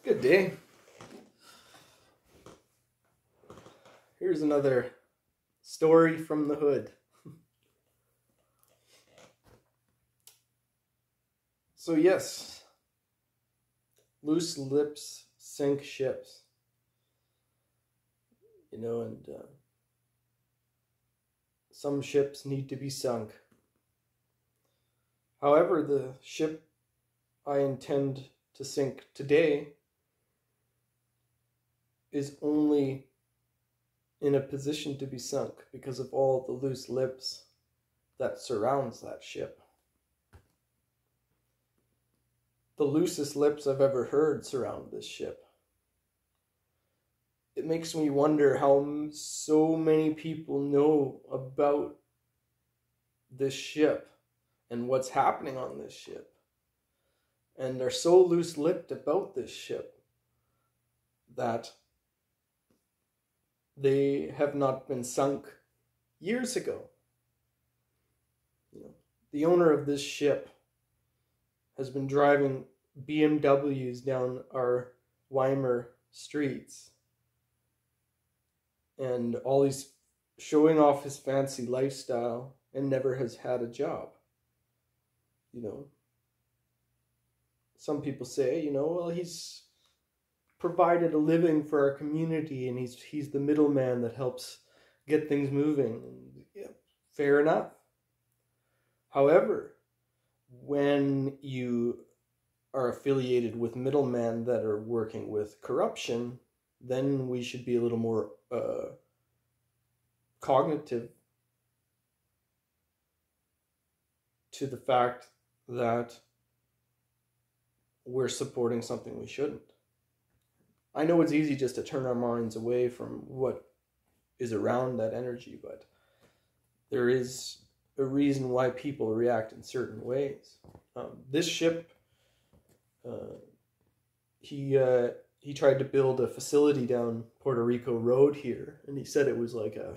Good day. Here's another story from the hood. So yes, loose lips sink ships. And some ships need to be sunk. However, the ship I intend to sink today is only in a position to be sunk because of all the loose lips that surrounds that ship. The loosest lips I've ever heard surround this ship. It makes me wonder how so many people know about this ship and what's happening on this ship, and are so loose-lipped about this ship that they have not been sunk years ago. The owner of this ship has been driving BMWs down our Weimar streets and always showing off his fancy lifestyle and never has had a job. Some people say, well, he's provided a living for our community and he's the middleman that helps get things moving. Yeah, fair enough. However, when you are affiliated with middlemen that are working with corruption, then we should be a little more cognitive to the fact that we're supporting something we shouldn't. I know it's easy just to turn our minds away from what is around that energy, but there is a reason why people react in certain ways. This ship, he tried to build a facility down Puerto Rico Road here, and he said it was like a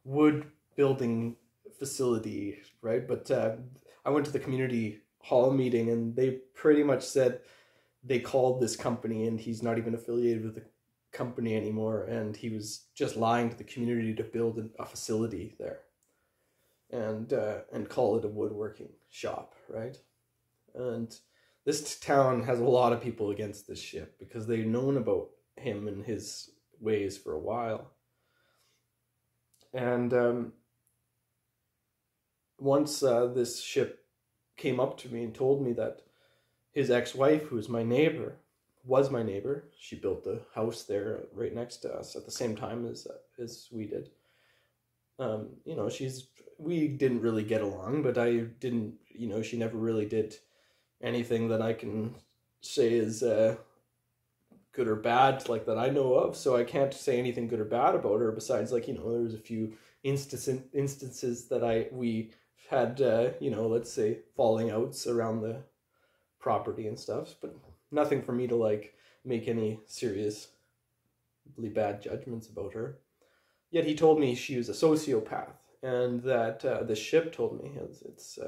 wood building facility, right? But I went to the community hall meeting, and they pretty much said they called this company, and he's not even affiliated with the company anymore, and he was just lying to the community to build a facility there, and call it a woodworking shop, right? And this town has a lot of people against this ship because they've known about him and his ways for a while. And once this ship came up to me and told me that his ex-wife, who was my neighbor, she built the house there right next to us at the same time as we did. We didn't really get along, but she never really did anything that I can say is good or bad, like that I know of. So I can't say anything good or bad about her besides, there was a few instances that we had, let's say falling outs around the property and stuff, but nothing for me to make any seriously bad judgments about her. Yet he told me she was a sociopath, and that the ship told me it's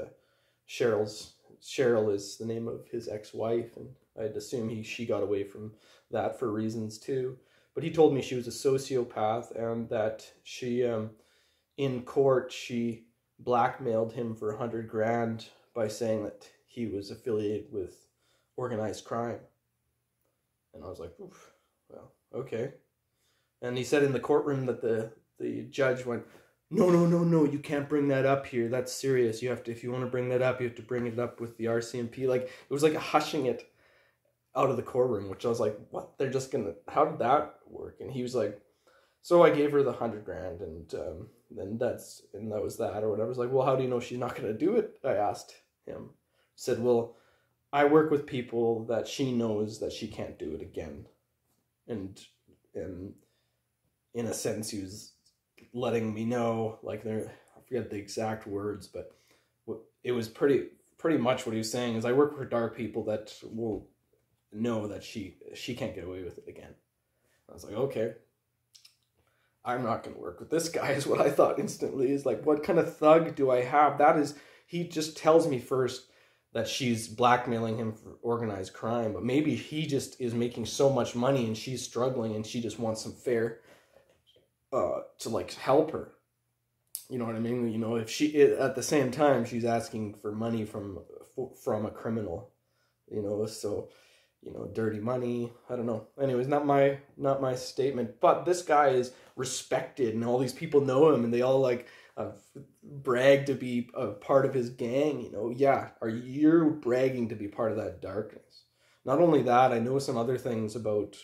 Cheryl is the name of his ex-wife, and I'd assume she got away from that for reasons too. But he told me she was a sociopath, and that she, in court, she blackmailed him for $100,000 by saying that he was affiliated with organized crime. And I was like, oof, well, okay. And he said in the courtroom that the judge went, no, you can't bring that up here. That's serious. You have to, if you want to bring that up, you have to bring it up with the RCMP. It was like hushing it out of the courtroom, which I was like, what? They're just how did that work? And he was like, so I gave her the $100,000, and then that was that, or whatever. I was like, well, how do you know she's not going to do it? I asked him. He said, well, I work with people that she knows that she can't do it again. And in a sense, he was letting me know, I forget the exact words, but it was pretty much what he was saying is, I work with dark people that will know that she can't get away with it again. I was like, okay, I'm not going to work with this guy, is what I thought instantly. Is what kind of thug do I have? He just tells me first that she's blackmailing him for organized crime, but maybe he just is making so much money and she's struggling and she just wants some fair to like help her. You know what I mean? You know, if she at the same time she's asking for money from a criminal, you know, so, you know, dirty money. I don't know. Anyways, not my statement. But this guy is respected, and all these people know him, and they all like brag to be a part of his gang. You know, yeah. Are you bragging to be part of that darkness? Not only that, I know some other things about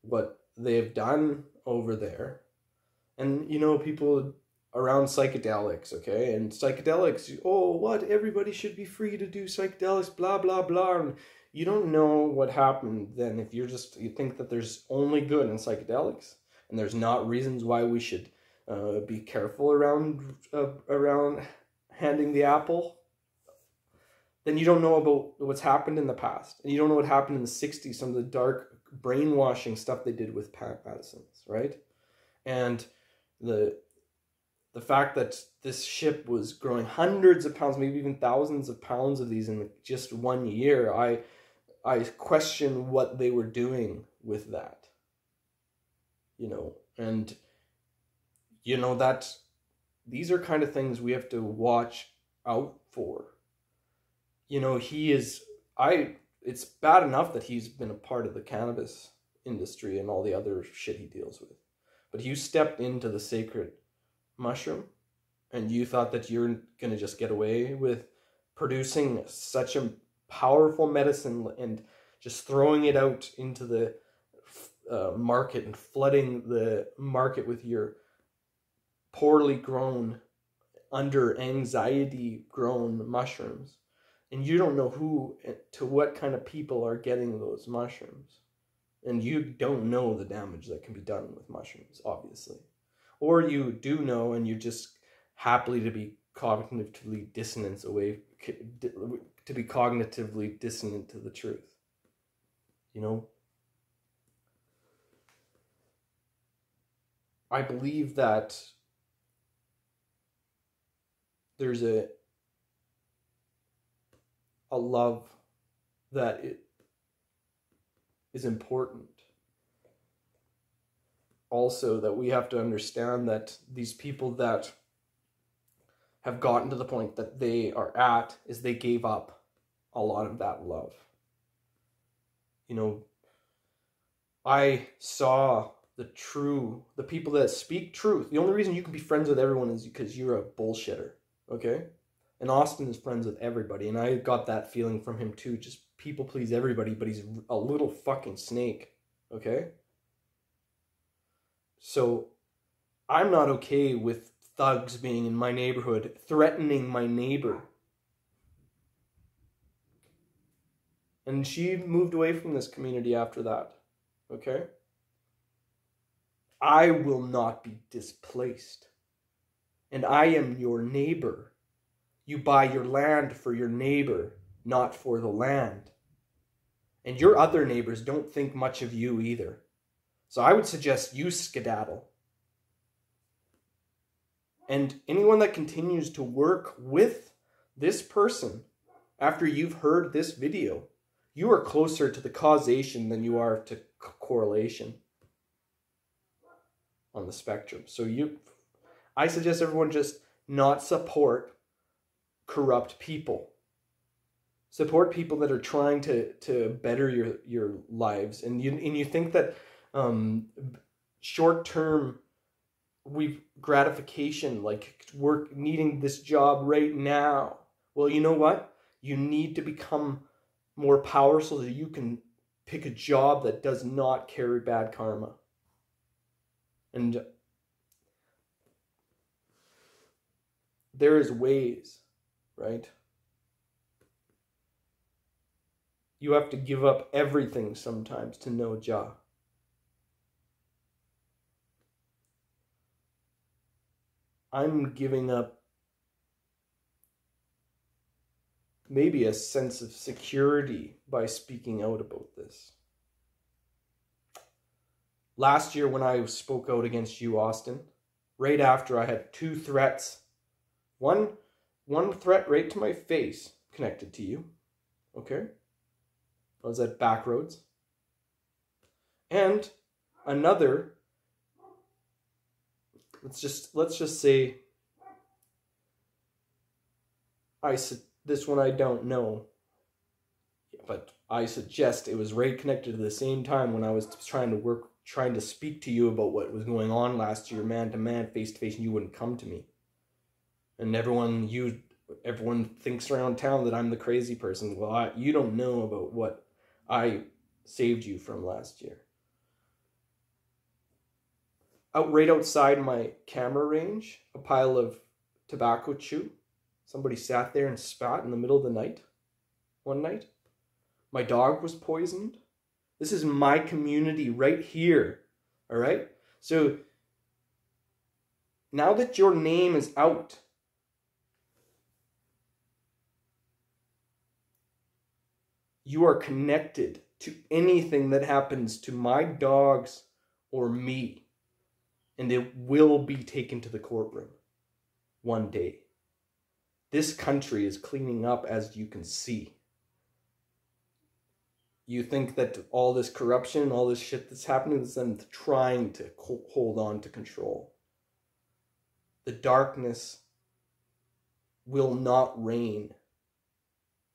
what they've done over there, and you know, people around psychedelics, okay? And psychedelics, oh, what? Everybody should be free to do psychedelics, blah, blah, blah. And you don't know what happened then if you think that there's only good in psychedelics and there's not reasons why we should be careful around handing the apple, then you don't know about what's happened in the past. And you don't know what happened in the 60s, some of the dark brainwashing stuff they did with plant medicines, right? And the fact that this ship was growing hundreds of pounds, maybe even thousands of pounds of these in just 1 year, I question what they were doing with that. You know, and you know that these are kind of things we have to watch out for. You know, it's bad enough that he's been a part of the cannabis industry and all the other shit he deals with. But you stepped into the sacred mushroom and you thought that you're going to just get away with producing such a powerful medicine and just throwing it out into the market and flooding the market with your poorly grown, under anxiety grown mushrooms, and you don't know who to what kind of people are getting those mushrooms, and you don't know the damage that can be done with mushrooms, obviously. Or you do know, and you're just happily to be cognitively dissonant to the truth. You know? I believe that there's a love that it is important. Also, that we have to understand that these people that have gotten to the point that they are at is they gave up a lot of that love. You know, I saw the people that speak truth. The only reason you can be friends with everyone is because you're a bullshitter, okay? And Austin is friends with everybody, and I got that feeling from him too. Just people please everybody, but he's a little fucking snake, okay? So I'm not okay with thugs being in my neighborhood, threatening my neighbor. And she moved away from this community after that, okay? I will not be displaced. And I am your neighbor. You buy your land for your neighbor, not for the land. And your other neighbors don't think much of you either. So I would suggest you skedaddle. And anyone that continues to work with this person after you've heard this video, you are closer to the causation than you are to correlation on the spectrum. So I suggest everyone just not support corrupt people. Support people that are trying to better your lives. And you think that short-term gratification, like work, needing this job right now. Well, you know what? You need to become more powerful so that you can pick a job that does not carry bad karma. And there is ways, right? You have to give up everything sometimes to know Jah. I'm giving up maybe a sense of security by speaking out about this. Last year when I spoke out against you, Austin, right after I had 2 threats. One threat right to my face connected to you. Okay? I was at Backroads. And another, let's just say, this one I don't know, but I suggest it was right connected to the same time when I was trying to speak to you about what was going on last year, man to man, face to face, and you wouldn't come to me. And everyone thinks around town that I'm the crazy person. Well, you don't know about what I saved you from last year. Right outside my camera range, a pile of tobacco chew. Somebody sat there and spat in the middle of the night. One night. My dog was poisoned. This is my community right here. All right? So now that your name is out, you are connected to anything that happens to my dogs or me. And it will be taken to the courtroom one day. This country is cleaning up, as you can see. You think that all this corruption, all this shit that's happening is them trying to hold on to control. The darkness will not reign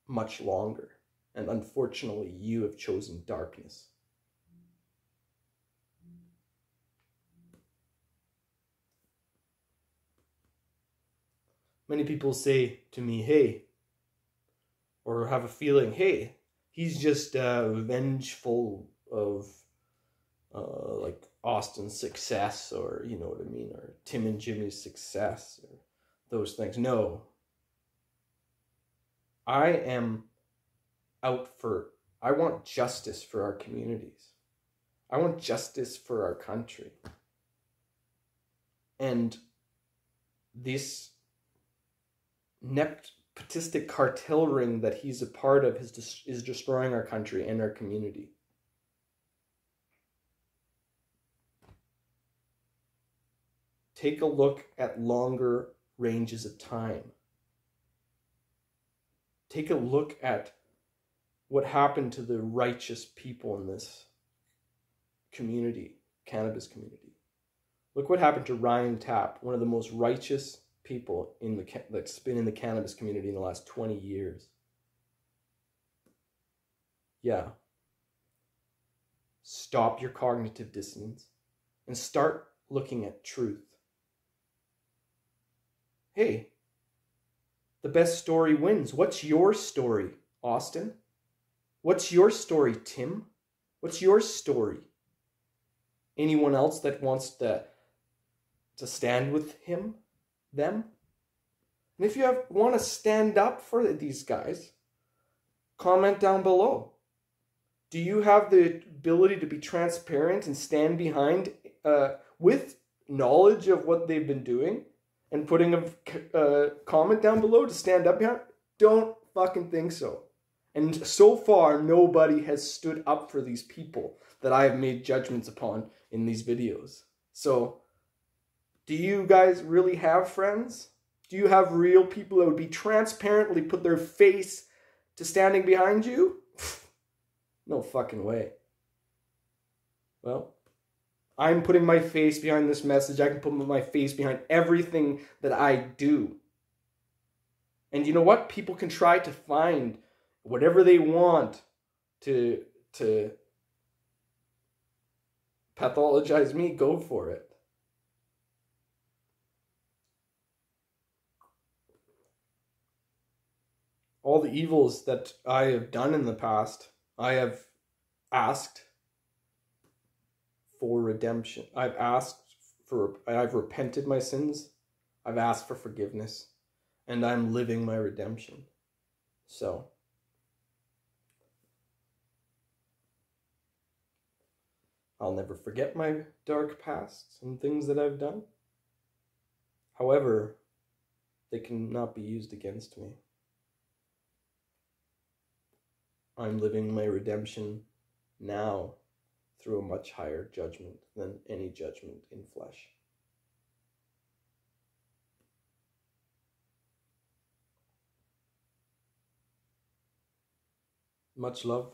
much longer. And unfortunately, you have chosen darkness. Many people say to me, hey, or have a feeling, hey, he's just vengeful of like Austin's success, or you know what I mean, or Tim and Jimmy's success, or those things. No. I want justice for our communities. I want justice for our country. And this nepotistic cartel ring that he's a part of is destroying our country and our community. Take a look at longer ranges of time. Take a look at what happened to the righteous people in this community, cannabis community. Look what happened to Ryan Tapp, one of the most righteous people that's been in the cannabis community in the last 20 years. Yeah. Stop your cognitive dissonance and start looking at truth. Hey, the best story wins. What's your story, Austin? What's your story, Tim? What's your story? Anyone else that wants to stand with him, them? And if you want to stand up for these guys, comment down below. Do you have the ability to be transparent and stand behind with knowledge of what they've been doing and putting a comment down below to stand up behind? Don't fucking think so. And so far, nobody has stood up for these people that I have made judgments upon in these videos. So, do you guys really have friends? Do you have real people that would be transparently put their face to standing behind you? No fucking way. Well, I'm putting my face behind this message. I can put my face behind everything that I do. And you know what? People can try to find whatever they want to pathologize me. Go for it. All the evils that I have done in the past, I have asked for redemption. I've repented my sins. I've asked for forgiveness. And I'm living my redemption. So, I'll never forget my dark past and things that I've done. However, they cannot be used against me. I'm living my redemption now through a much higher judgment than any judgment in flesh. Much love.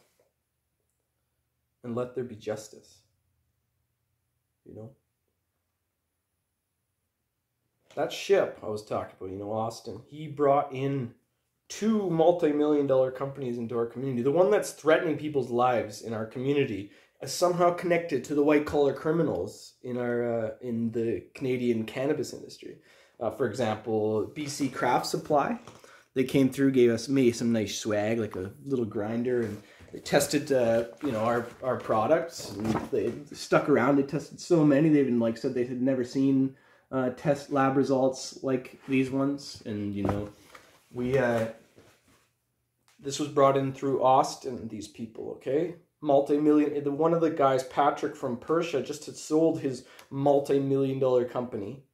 And let there be justice. You know? That ship I was talking about, you know, Austin, he brought in 2 multi-million-dollar companies into our community. The one that's threatening people's lives in our community is somehow connected to the white-collar criminals in the Canadian cannabis industry. For example, BC Craft Supply. They came through, made some nice swag, like a little grinder, and they tested, our products. And they stuck around. They tested so many. They even said they had never seen test lab results like these ones. And this was brought in through Austin. These people, okay, multi-million. One of the guys, Patrick from Persia, just had sold his multi-million-dollar company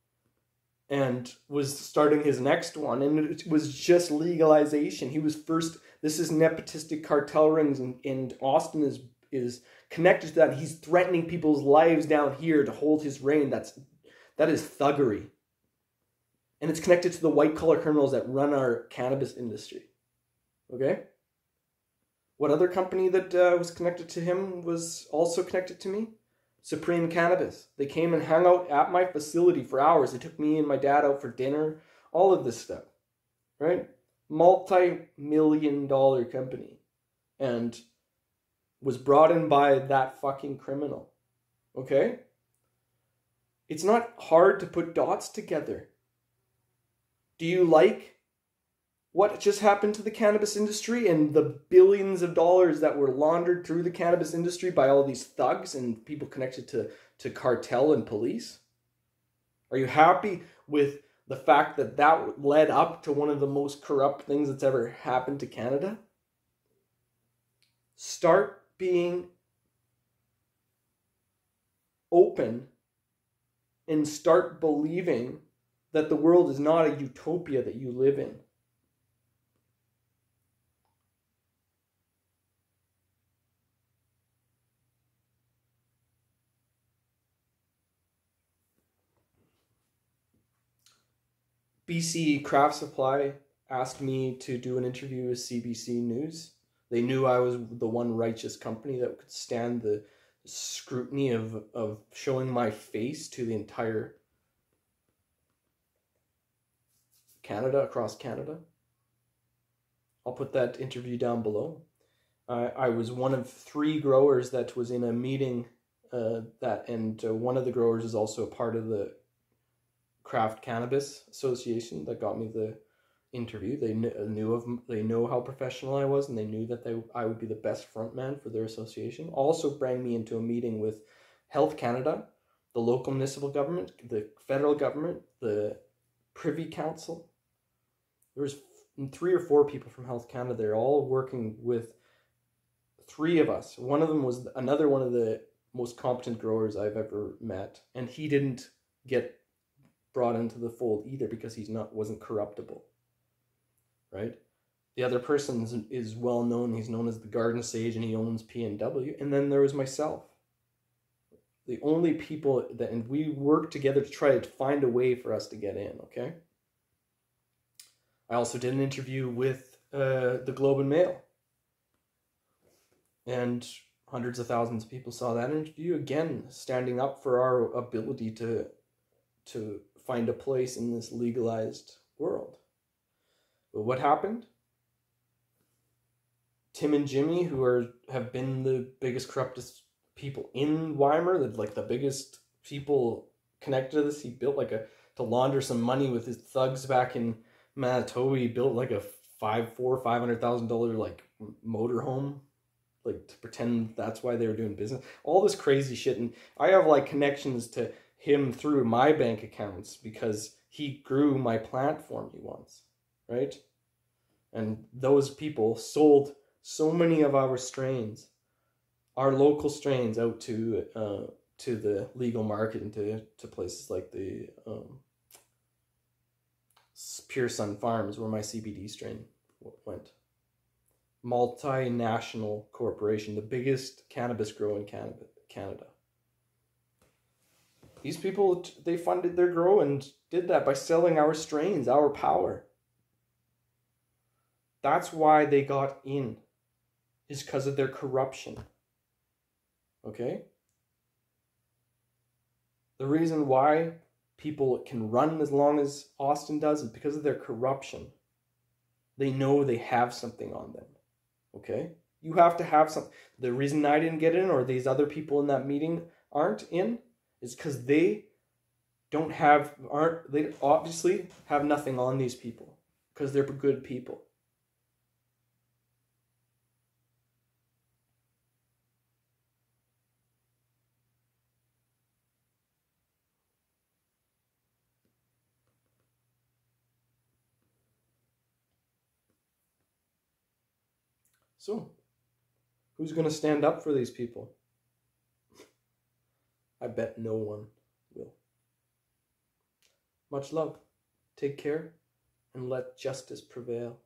and was starting his next one, and it was just legalization. He was first. This is nepotistic cartel rings, and Austin is connected to that. He's threatening people's lives down here to hold his reign. That is thuggery, and it's connected to the white collar criminals that run our cannabis industry. Okay. What other company that was connected to him was also connected to me? Supreme Cannabis. They came and hung out at my facility for hours. They took me and my dad out for dinner. All of this stuff. Right? Multi-million-dollar company. And was brought in by that fucking criminal. Okay? It's not hard to put dots together. Do you like what just happened to the cannabis industry and the billions of dollars that were laundered through the cannabis industry by all these thugs and people connected to cartel and police? Are you happy with the fact that led up to one of the most corrupt things that's ever happened to Canada? Start being open and start believing that the world is not a utopia that you live in. BC Craft Supply asked me to do an interview with CBC News. They knew I was the one righteous company that could stand the scrutiny of showing my face to the entire Canada, across Canada. I'll put that interview down below. I was one of 3 growers that was in a meeting one of the growers is also a part of the Craft Cannabis Association that got me the interview. They know how professional I was, and they knew that I would be the best front man for their association. Also bring me into a meeting with Health Canada, the local municipal government, the federal government, the Privy Council. There was 3 or 4 people from Health Canada. They're all working with 3 of us. One of them was another one of the most competent growers I've ever met, and he didn't get brought into the fold either because wasn't corruptible, right? The other person is well known. He's known as the Garden Sage, and he owns P&W. And then there was myself. The only people and we worked together to try to find a way for us to get in. Okay. I also did an interview with the Globe and Mail, and hundreds of thousands of people saw that interview. Again, standing up for our ability to find a place in this legalized world. But what happened? Tim and Jimmy, who have been the biggest, corruptest people in Weimar, the biggest people connected to this, he built to launder some money with his thugs back in Manitoba. He built a $500,000 motorhome, to pretend that's why they were doing business. All this crazy shit, and I have connections to him through my bank accounts because he grew my plant for me once, right? And those people sold so many of our strains, our local strains, out to the legal market and to places like the Pure Sun Farms, where my CBD strain went. Multinational corporation, the biggest cannabis grow in Canada. These people, they funded their grow and did that by selling our strains, our power. That's why they got in. is because of their corruption. Okay? The reason why people can run as long as Austin does is because of their corruption. They know they have something on them. Okay? You have to have something. The reason I didn't get in, or these other people in that meeting aren't in, is because they obviously have nothing on these people. Because they're good people. So, who's going to stand up for these people? I bet no one will. Much love. Take care and let justice prevail.